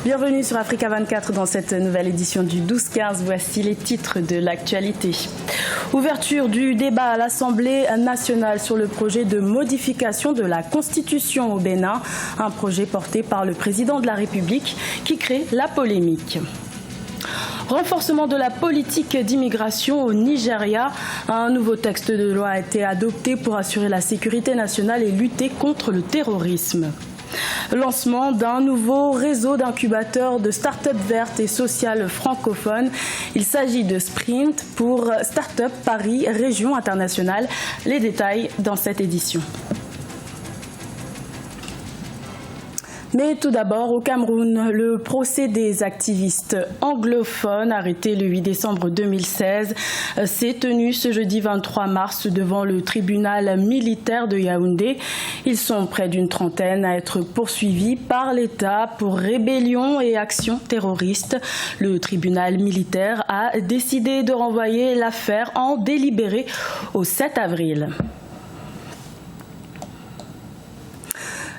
Bienvenue sur Africa 24 dans cette nouvelle édition du 12-15. Voici les titres de l'actualité. Ouverture du débat à l'Assemblée nationale sur le projet de modification de la Constitution au Bénin. Un projet porté par le président de la République qui crée la polémique. Renforcement de la politique d'immigration au Nigeria. Un nouveau texte de loi a été adopté pour assurer la sécurité nationale et lutter contre le terrorisme. Lancement d'un nouveau réseau d'incubateurs de start-up vertes et sociales francophones. Il s'agit de Sprint pour Start-up Paris Région Internationale. Les détails dans cette édition. Mais tout d'abord, au Cameroun, le procès des activistes anglophones arrêtés le 8 décembre 2016 s'est tenu ce jeudi 23 mars devant le tribunal militaire de Yaoundé. Ils sont près d'une trentaine à être poursuivis par l'État pour rébellion et action terroriste. Le tribunal militaire a décidé de renvoyer l'affaire en délibéré au 7 avril.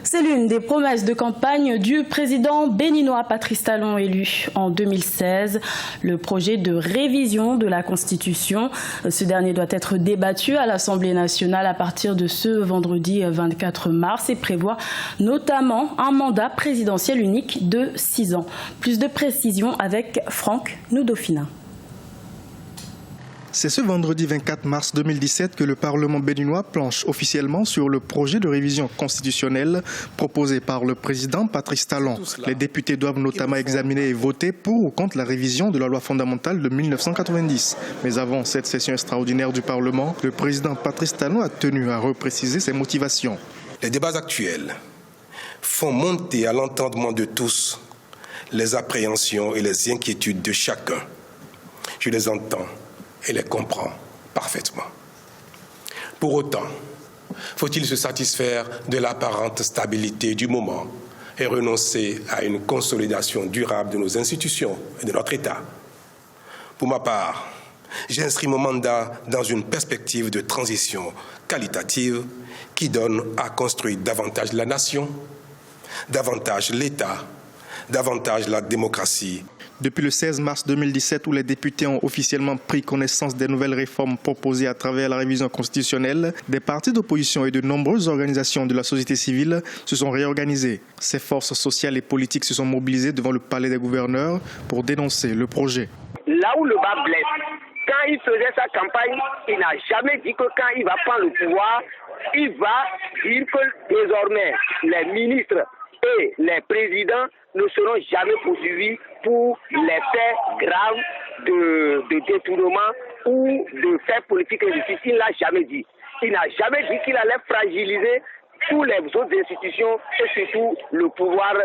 C'est l'une des promesses de campagne du président béninois Patrice Talon, élu en 2016. Le projet de révision de la Constitution. Ce dernier doit être débattu à l'Assemblée nationale à partir de ce vendredi 24 mars et prévoit notamment un mandat présidentiel unique de 6 ans. Plus de précisions avec Franck Noudofina. C'est ce vendredi 24 mars 2017 que le Parlement béninois planche officiellement sur le projet de révision constitutionnelle proposé par le président Patrice Talon. Les députés doivent notamment examiner et voter pour ou contre la révision de la loi fondamentale de 1990. Mais avant cette session extraordinaire du Parlement, le président Patrice Talon a tenu à repréciser ses motivations. Les débats actuels font monter à l'entendement de tous les appréhensions et les inquiétudes de chacun. Je les entends et les comprend parfaitement. Pour autant, faut-il se satisfaire de l'apparente stabilité du moment et renoncer à une consolidation durable de nos institutions et de notre État? Pour ma part, j'inscris mon mandat dans une perspective de transition qualitative qui donne à construire davantage la nation, davantage l'État, davantage la démocratie. Depuis le 16 mars 2017 où les députés ont officiellement pris connaissance des nouvelles réformes proposées à travers la révision constitutionnelle, des partis d'opposition et de nombreuses organisations de la société civile se sont réorganisées. Ces forces sociales et politiques se sont mobilisées devant le palais des gouverneurs pour dénoncer le projet. Là où le bas blesse, quand il faisait sa campagne, il n'a jamais dit que quand il va prendre le pouvoir, il va dire que désormais les ministres et les présidents ne seront jamais poursuivis pour les faits graves de détournement ou de faits politiques et justice. Il ne l'a jamais dit. Il n'a jamais dit qu'il allait fragiliser toutes les autres institutions et surtout le pouvoir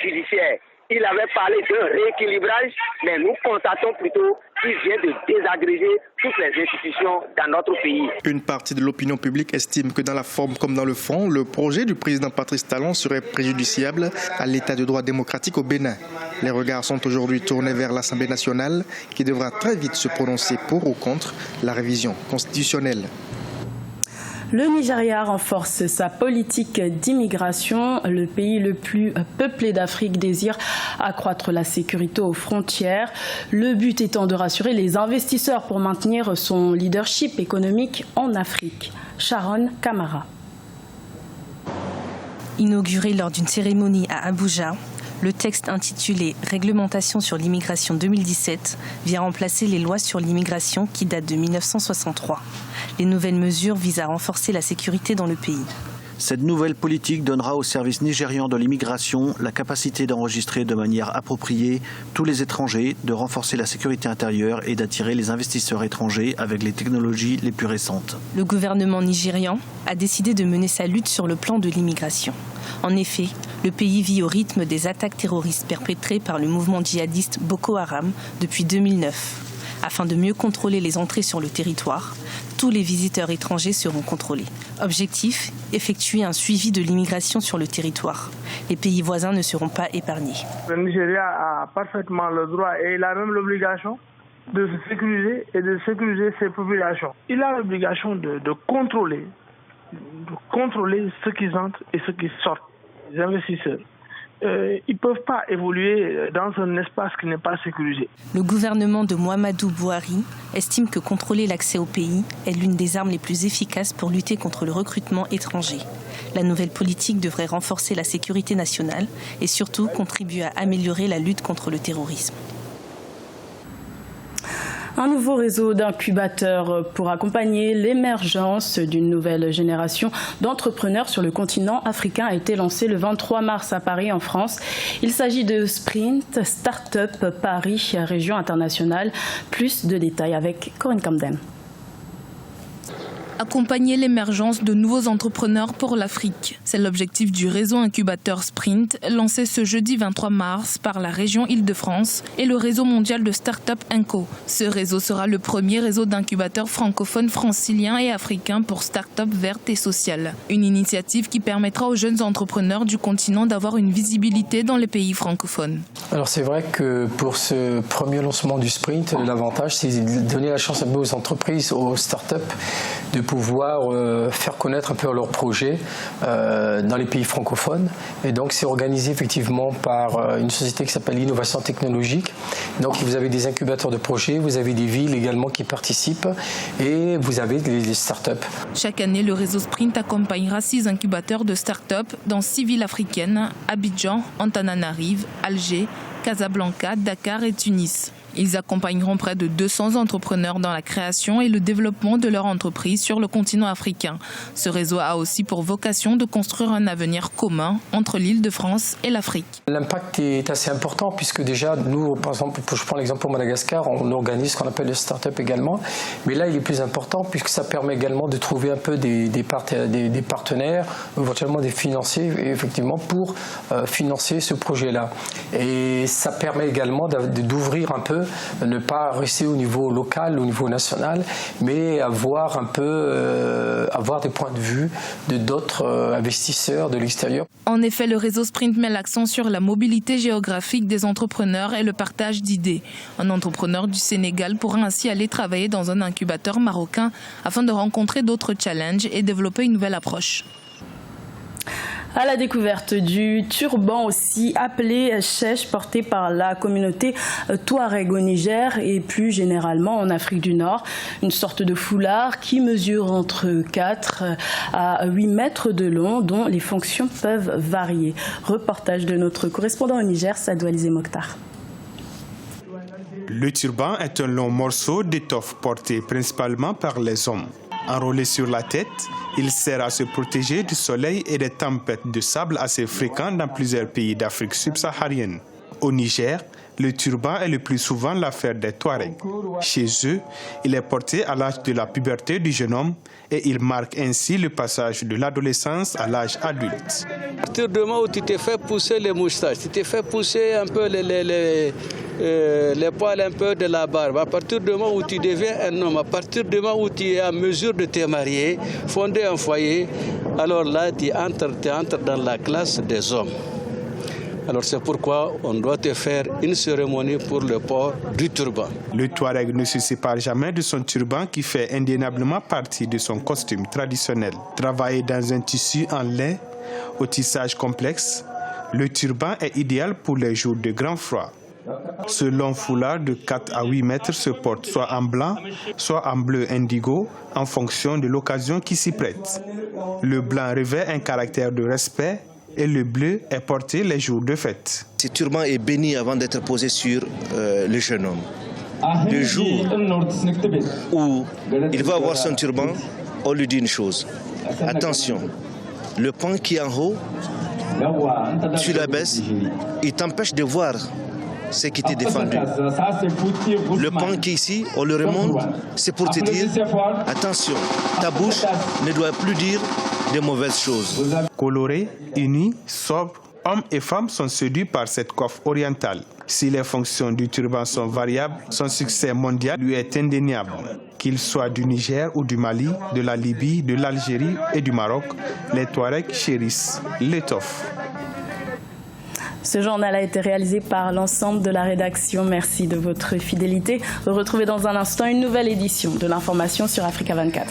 judiciaire. Il avait parlé d'un rééquilibrage, mais nous constatons plutôt qu'il vient de désagréger toutes les institutions dans notre pays. Une partie de l'opinion publique estime que dans la forme comme dans le fond, le projet du président Patrice Talon serait préjudiciable à l'état de droit démocratique au Bénin. Les regards sont aujourd'hui tournés vers l'Assemblée nationale qui devra très vite se prononcer pour ou contre la révision constitutionnelle. Le Nigeria renforce sa politique d'immigration. Le pays le plus peuplé d'Afrique désire accroître la sécurité aux frontières. Le but étant de rassurer les investisseurs pour maintenir son leadership économique en Afrique. Sharon Kamara. Inauguré lors d'une cérémonie à Abuja, le texte intitulé « Réglementation sur l'immigration 2017 » vient remplacer les lois sur l'immigration qui datent de 1963. Les nouvelles mesures visent à renforcer la sécurité dans le pays. Cette nouvelle politique donnera aux services nigérians de l'immigration la capacité d'enregistrer de manière appropriée tous les étrangers, de renforcer la sécurité intérieure et d'attirer les investisseurs étrangers avec les technologies les plus récentes. Le gouvernement nigérian a décidé de mener sa lutte sur le plan de l'immigration. En effet, le pays vit au rythme des attaques terroristes perpétrées par le mouvement djihadiste Boko Haram depuis 2009. Afin de mieux contrôler les entrées sur le territoire, tous les visiteurs étrangers seront contrôlés. Objectif, effectuer un suivi de l'immigration sur le territoire. Les pays voisins ne seront pas épargnés. Le Nigeria a parfaitement le droit et il a même l'obligation de se sécuriser et de sécuriser ses populations. Il a l'obligation de contrôler ceux qui entrent et ceux qui sortent, les investisseurs. ils ne peuvent pas évoluer dans un espace qui n'est pas sécurisé. Le gouvernement de Muhammadu Buhari estime que contrôler l'accès au pays est l'une des armes les plus efficaces pour lutter contre le recrutement étranger. La nouvelle politique devrait renforcer la sécurité nationale et surtout contribuer à améliorer la lutte contre le terrorisme. Un nouveau réseau d'incubateurs pour accompagner l'émergence d'une nouvelle génération d'entrepreneurs sur le continent africain a été lancé le 23 mars à Paris en France. Il s'agit de Sprint Startup Paris, région internationale. Plus de détails avec Corinne Camden. Accompagner l'émergence de nouveaux entrepreneurs pour l'Afrique. C'est l'objectif du réseau incubateur Sprint, lancé ce jeudi 23 mars par la région Île-de-France et le réseau mondial de start-up Inco. Ce réseau sera le premier réseau d'incubateurs francophones franciliens et africains pour start-up vertes et sociales. Une initiative qui permettra aux jeunes entrepreneurs du continent d'avoir une visibilité dans les pays francophones. Alors c'est vrai que pour ce premier lancement du Sprint, l'avantage c'est de donner la chance un peu aux entreprises, aux start-up, de pouvoir faire connaître un peu leurs projets dans les pays francophones. Et donc c'est organisé effectivement par une société qui s'appelle Innovation Technologique. Donc vous avez des incubateurs de projets, vous avez des villes également qui participent et vous avez des start-up. Chaque année, le réseau Sprint accompagnera 6 incubateurs de start-up dans 6 villes africaines, Abidjan, Antananarive, Alger, Casablanca, Dakar et Tunis. Ils accompagneront près de 200 entrepreneurs dans la création et le développement de leur entreprise sur le continent africain. Ce réseau a aussi pour vocation de construire un avenir commun entre l'Île-de-France et l'Afrique. L'impact est assez important puisque déjà, nous, par exemple, je prends l'exemple pour Madagascar, on organise ce qu'on appelle le start-up également. Mais là, il est plus important puisque ça permet également de trouver un peu des partenaires, éventuellement des financiers, effectivement, pour financer ce projet-là. Et ça permet également d'ouvrir un peu, ne pas rester au niveau local, au niveau national, mais avoir un peu avoir des points de vue de d'autres investisseurs de l'extérieur. En effet, le réseau Sprint met l'accent sur la mobilité géographique des entrepreneurs et le partage d'idées. Un entrepreneur du Sénégal pourra ainsi aller travailler dans un incubateur marocain afin de rencontrer d'autres challenges et développer une nouvelle approche. À la découverte du turban aussi appelé chèche porté par la communauté Touareg au Niger et plus généralement en Afrique du Nord. Une sorte de foulard qui mesure entre 4 à 8 mètres de long dont les fonctions peuvent varier. Reportage de notre correspondant au Niger, Sadou Alizé Mokhtar. Le turban est un long morceau d'étoffe porté principalement par les hommes. Enroulé sur la tête, il sert à se protéger du soleil et des tempêtes de sable assez fréquentes dans plusieurs pays d'Afrique subsaharienne. Au Niger, le turban est le plus souvent l'affaire des Touaregs. Chez eux, il est porté à l'âge de la puberté du jeune homme et il marque ainsi le passage de l'adolescence à l'âge adulte. À partir du moment où tu t'es fait pousser les moustaches, tu t'es fait pousser un peu les poils un peu de la barbe, à partir du moment où tu deviens un homme, à partir du moment où tu es en mesure de te marier, fonder un foyer, alors là tu entres dans la classe des hommes. Alors c'est pourquoi on doit te faire une cérémonie pour le port du turban. Le Touareg ne se sépare jamais de son turban qui fait indéniablement partie de son costume traditionnel. Travaillé dans un tissu en lin, au tissage complexe, le turban est idéal pour les jours de grand froid. Ce long foulard de 4 à 8 mètres se porte soit en blanc, soit en bleu indigo, en fonction de l'occasion qui s'y prête. Le blanc revêt un caractère de respect et le bleu est porté les jours de fête. Ce turban est béni avant d'être posé sur le jeune homme. Le jour où il va avoir son turban, on lui dit une chose. Attention, le pan qui est en haut, tu l'abaisses, il t'empêche de voir ce qui t'est défendu. Le pan qui est ici, on le remonte, c'est pour te dire, attention, ta bouche ne doit plus dire de mauvaises choses. Colorés, unis, sobres, hommes et femmes sont séduits par cette coiffe orientale. Si les fonctions du turban sont variables, son succès mondial lui est indéniable. Qu'il soit du Niger ou du Mali, de la Libye, de l'Algérie et du Maroc, les Touaregs chérissent l'étoffe. Ce journal a été réalisé par l'ensemble de la rédaction. Merci de votre fidélité. Retrouvez dans un instant une nouvelle édition de l'information sur Africa 24.